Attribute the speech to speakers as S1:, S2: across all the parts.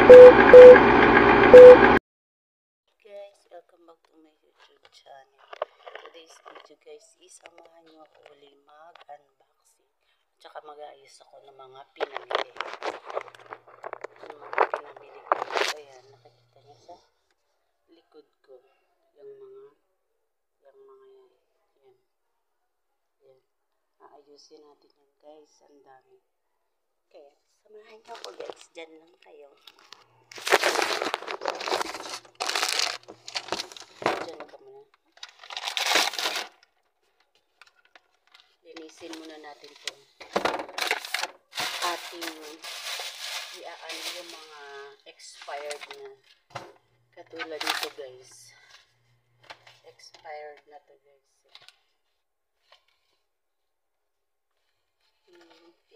S1: Guys, welcome back to my YouTube channel. Today's video guys is samahan nyo ako uli mag-unboxing. Tsaka mag-aayos ako ng mga pinamili. Yung mga pinamili ko. Ayan, nakikita nyo sa likod ko. Yung mga yan. Yan. Aayusin natin yan guys. Ang dami. Kaya, samahan nyo ako guys. Diyan lang kayo. Diyan ka muna. Linisin muna natin itong ating iaan yung mga expired na. Katulad nito guys. Expired na to guys.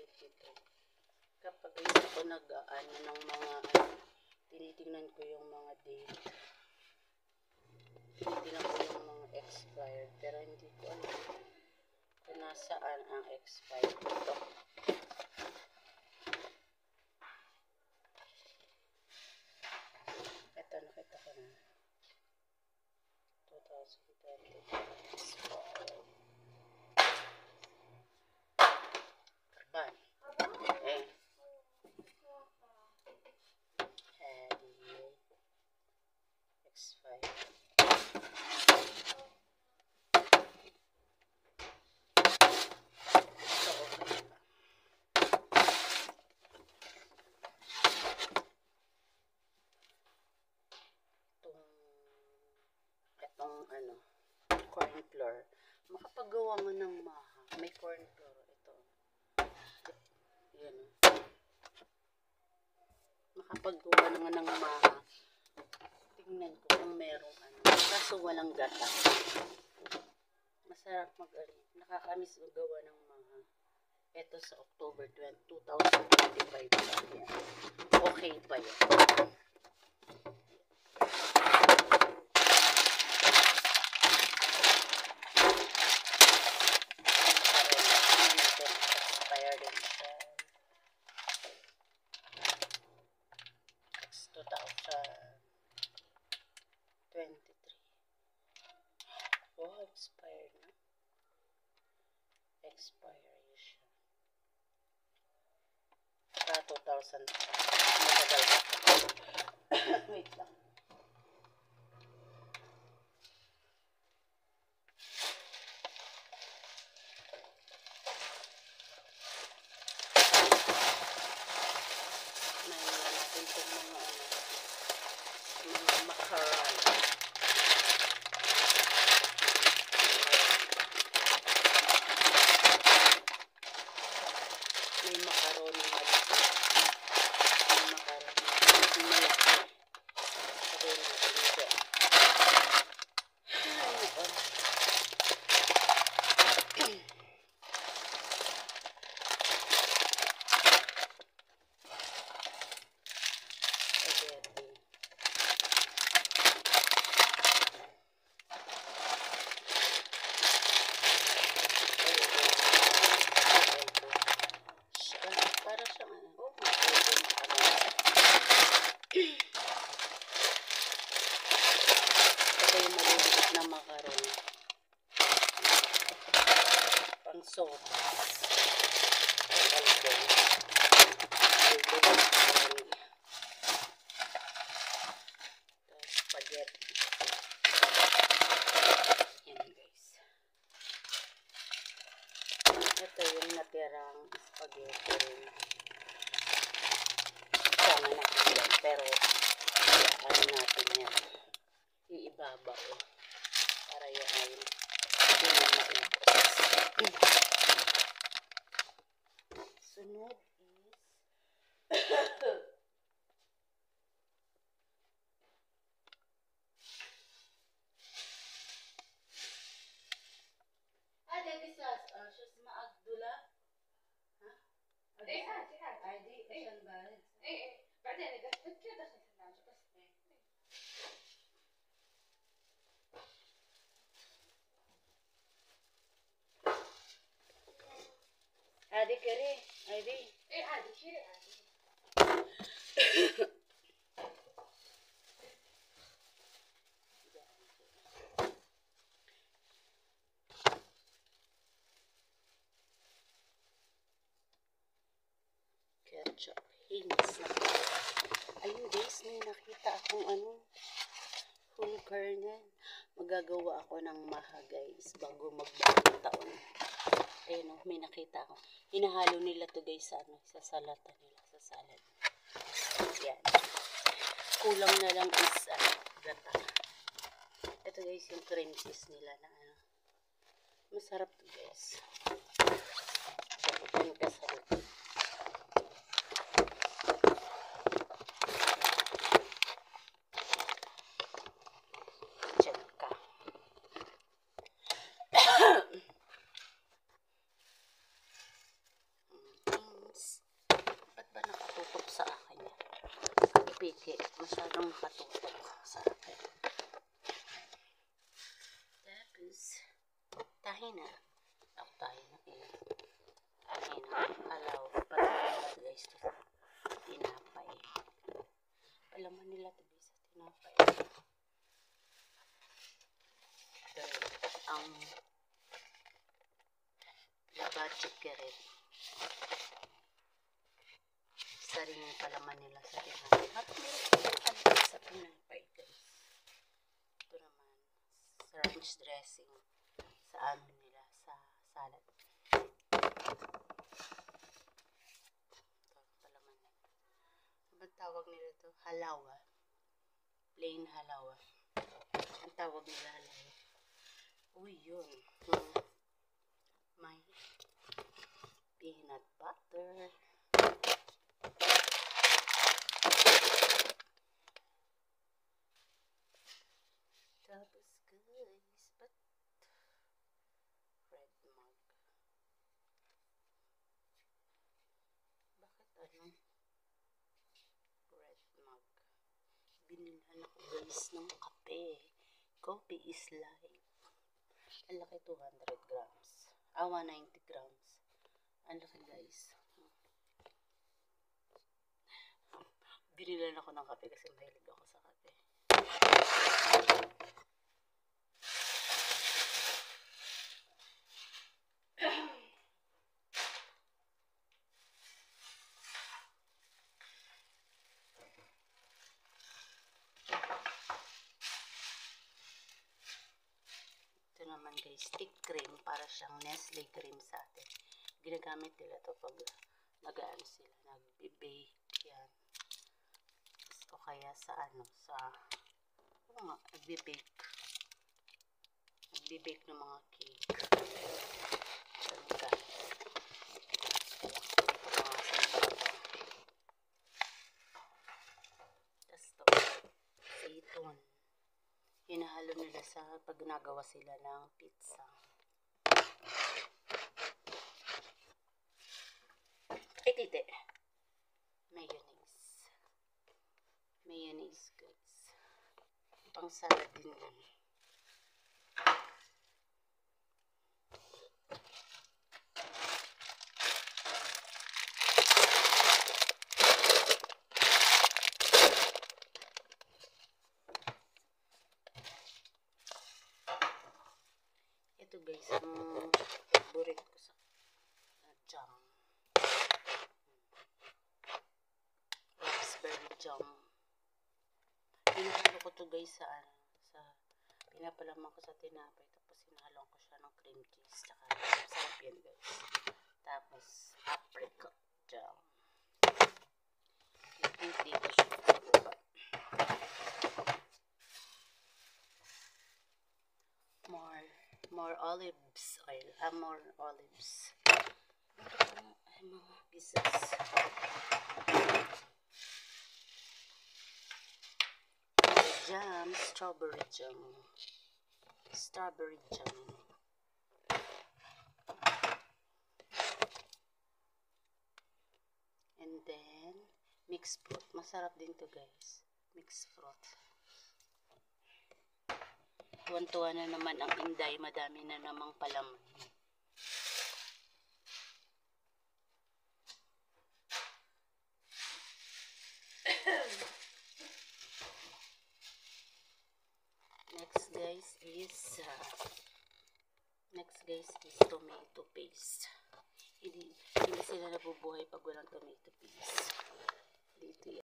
S1: Ito. Kapag guys ako nag-aano ng mga tinitingnan ko yung mga date. Tinitingnan ko yung mga expired. Pero hindi ko alam kung nasaan ang expired ito. Ito nakita ko na. 2020 expired. Karban. Expired. Corn flour. Makapagawa mo ng maha. May corn flour. Ito. Yan. Makapagawa nga ng maha. Tingnan ko kung merong kaso walang gata. Masarap nakakamiss magawa ng maha. Ito sa October 2025. Yan. Okay pa yun. Wow, expired na. Expiration. 2,000. Matagal pa. Wait lang. Nahilan natin itong mga macaron. May macaroni maliit. May macaroni malaki. Sabihin natin ito. Ito yung maliliit na macaron. Pang sopa. Spaghetti. Yan guys. Ito yung natirang spaghetti rin. Sana natin yan. Pero ano natin yan. Iibaba ko. Para yung ay hindi na maubos. Sunod is شو اسمها أقدلة ها؟
S2: ايه عادي عادي
S1: عادي عشان بارد.
S2: ايه بعدين اذا تفكر دخل الثلاجة بس.
S1: عادي كريه عادي.
S2: ايه عادي شيء عادي.
S1: medyo heinous na. Ayun guys, may nakita akong whole kernel. Magagawa ako ng maha guys bago magbagong taon. Ayun may nakita ako. Hinahalo nila to guys sa salata nila, sa salad. Yan. Kulang na lang is gata. Ito guys yung cream cheese nila na masarap to guys. Ito ka sa loob. Masyadong nakatutok sa akin. Tapos, tahin na. Tahin na. Tahin na. Alaw. Palaman guys. Tinapay. Palaman nila ito guys. Tinapay. Ito ang labachi keret. Isa rin yung palaman nila sa tinapay. At meron sa tinapay guys. Ito naman, ranch dressing sa nila sa salad. Ito palaman nila. Ang tawag nila ito? Halawa. Plain halawa. Ang tawag nila halawa. Uy, yun. May peanut butter. Tapos guys, but red mug. Bakit red mug? Binilhan ako guys ng kape. Coffee is life. Ang laki 200 grams. 190 grams. Ang laki guys. Binilhan ako ng kape kasi mahilig ako sa kape. Ito naman guys, thick cream, para siyang Nestle cream sa atin. Ginagamit nila ito pag nag-ano sila, nag-bake yan. O kaya sa nag-bake ng mga cake. Ito, hinahalo nila sa pag nagawa sila ng pizza. Itite. Mayonnaise guys. Pang salad din yan. Ito guys, ang favorite ko sa jam. Raspberry jam. Pinahalo ko to guys sa pinapalaman ko sa tinapay. Tapos hinahalo ko siya ng cream cheese. Tsaka sarap yan guys. Tapos apricot jam. Dito siya sa more olives oil. More olives. Ay, mga pieces. Jam, strawberry jam. And then mixed fruit. Masarap din to guys. Mixed fruit. Tuwan-tuwa na naman ang Inday. Madami na namang palaman. Next guys is tomato paste. Hindi sila sila nabubuhay pag walang tomato paste. Dito yan.